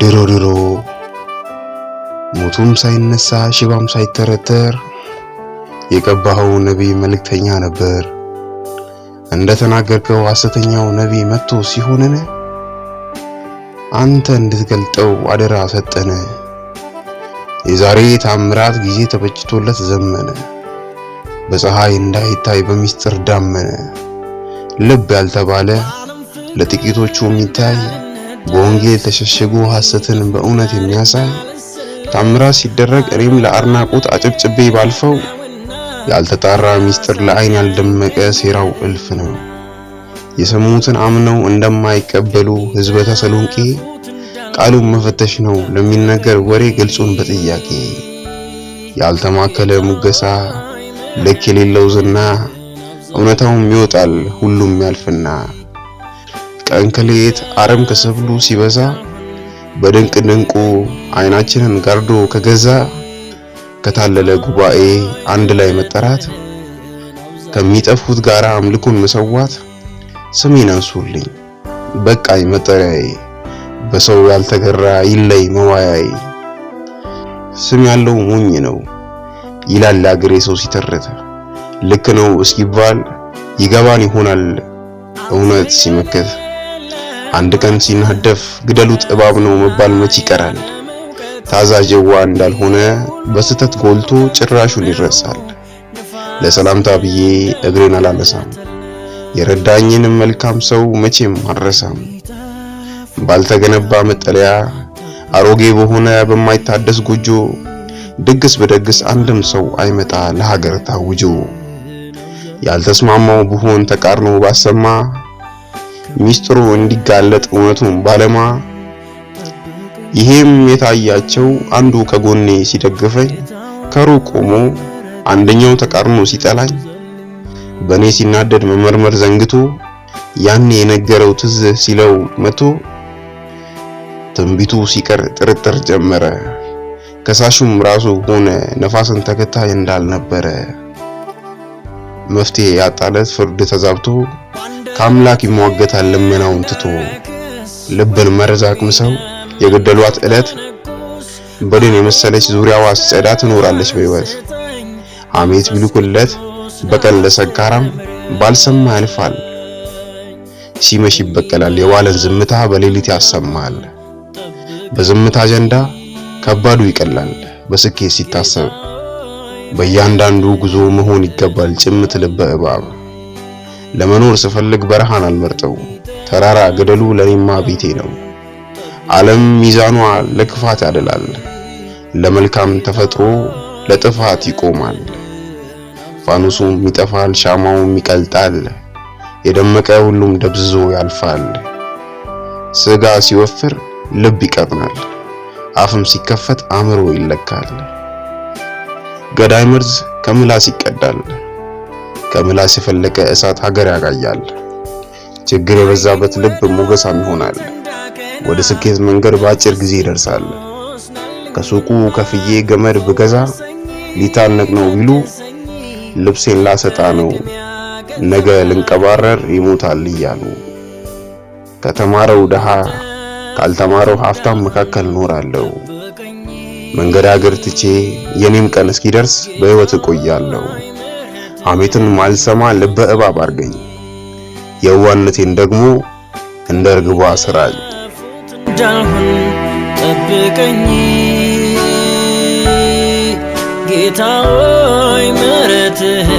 ድሮ ሞቱም ሳይነሳ ሽባም ሳይተረተር የቀባኸው ነብይ መልእክተኛ ነበር። እንደተናገርከው ሐሰተኛው ነብይ መጥቶ ሲሆነነ አንተ እንድትገልጠው አደራ ሰጠነ። የዛሬ ታምራት ጊዜ ተበጅቶለት ዘመነ። በፀሐይ እንዳይታይ በሚስጥር ዳመነ። ልብ ያልተባለ ለጥቂቶቹ የሚታይ በወንጌል ተሸሽጎ ሐሰትን በእውነት የሚያሳይ ታምራት ሲደረግ እኔም ለአድናቆት አጨብጭቤ ባልፈው ያልተጣራ ሚስጥር ለዓይን ያልደመቀ ሴራው እልፍ ነው። የሰሙትን አምነው እንደማይቀበሉ ሕዝበ ተሰሎንቄ ቃሉን መፈተሽ ነው ለሚነገር ወሬ ግልጹን በጥያቄ ያልተማከለ ሙገሳ ልክ የሌለው ዝና እውነታውም ይወጣል ሁሉም ያልፍና ቀን ከሌት አረም ከሰብሉ ሲበዛ በድንቅ ድንቁ አይናችንን ጋርዶ ከገዛ ከታለለ ጉባኤ አንድ ላይ መጠራት ከሚጠፉት ጋራ አምልኮን መሰዋት ስሜን አንሱልኝ በቃኝ መጠሪያዬ በሰው ያልተገራ ይለይ መዋያዬ ስም ያለው ሞኝ ነው ይላል አገሬ ሰው ሲተርት ልክ ነው እስኪባል ይገባን ይሆናል እውነት ሲመከት አንድ ቀን ሲናደፍ ግደሉት እባብ ነው መባል መች ይቀራል ታዛዥዋ እንዳልሆነ በስተት ጎልቶ ጭራሹን ይረሳል ለሰላምታ ብዬ እግሬን አላነሳም የረዳኝን መልካም ሰው መቼም አልረሳም ባልተገነባ መጠለያ አሮጌ በሆነ በማይታደስ ጎጆ ድግስ በደግስ አንድም ሰው አይመጣ ለሀገር ታውጆ ያልተስማማው ብሆን ተቃርኖ ባሰማ ሚስጥሩ እንዲጋለጥ እውነቱን ባለማ ይሄም የታያቸው አንዱ ከጎኔ ሲደግፈኝ ከሩቅ ቆሞ አንደኛው ተቃርኖ ሲጠላኝ በኔ ሲናደድ መመርመር ዘንግቶ ያኔ የነገረው ትዝ ሲለው መቶ ትንቢቱ ሲቀር ጥርጥር ጀመረ ከሳሹም ራሱ ሆነ ነፋስን ተከታይ እንዳልነበረ መፍትሄ ያጣለት ፍርድ ተዛብቶ ከአምላክ ይሟገታል ልመናውን ትቶ ልብን መረዛቅ ምሰው የገደሏት ዕለት በድን የመሰለች ዙሪያዋ ሲጸዳ ትኖራለች በሕይወት ሐሜት ቢልኩለት በቀን ለሰካራም ባልሰማ ያልፋል ሲመሽ ይበቀላል የዋለን ዝምታ በሌሊት ያሰማል በዝምታ አጀንዳ ከባዱ ይቀላል በስኬት ሲታሰብ በእያንዳንዱ ጉዞ መሆን ይገባል ጭምት ልበ እባብ ለመኖር ስፈልግ በረሃን አልመርጠው ተራራ ገደሉ ለኔማ ቤቴ ነው ዓለም ሚዛኗ ለክፋት ያደላል ለመልካም ተፈጥሮ ለጥፋት ይቆማል ፋኑሱም ይጠፋል ሻማውም ይቀልጣል የደመቀ ሁሉም ደብዝዞ ያልፋል ስጋ ሲወፍር ልብ ይቀጥናል አፍም ሲከፈት አእምሮ ይለካል ገዳይ መርዝ ከምላስ ይቀዳል ከምላስ የፈለቀ እሳት ሀገር ያጋያል ችግር የበዛበት ልብ ሞገሳም ይሆናል ወደ ስኬት መንገድ በአጭር ጊዜ ይደርሳል ከሱቁ ከፍዬ ገመድ ብገዛ ሊታነቅ ነው ቢሉ ልብሴን ላሰጣ ነው ነገ ልንቀባረር ይሞታል እያሉ ከተማረው ደሃ ካልተማረው ሀብታም መካከል ኖራለሁ መንገድ አገር ትቼ የኔም ቀን እስኪደርስ በሕይወት እቆያለሁ ሐሜትን ማልሰማ ልበ እባብ አርገኝ የዋነቴን ደግሞ እንደ እርግቧ ስራኝ ጃልሁን ጠብቀኝ ጌታ ሆይ ምሕረትህ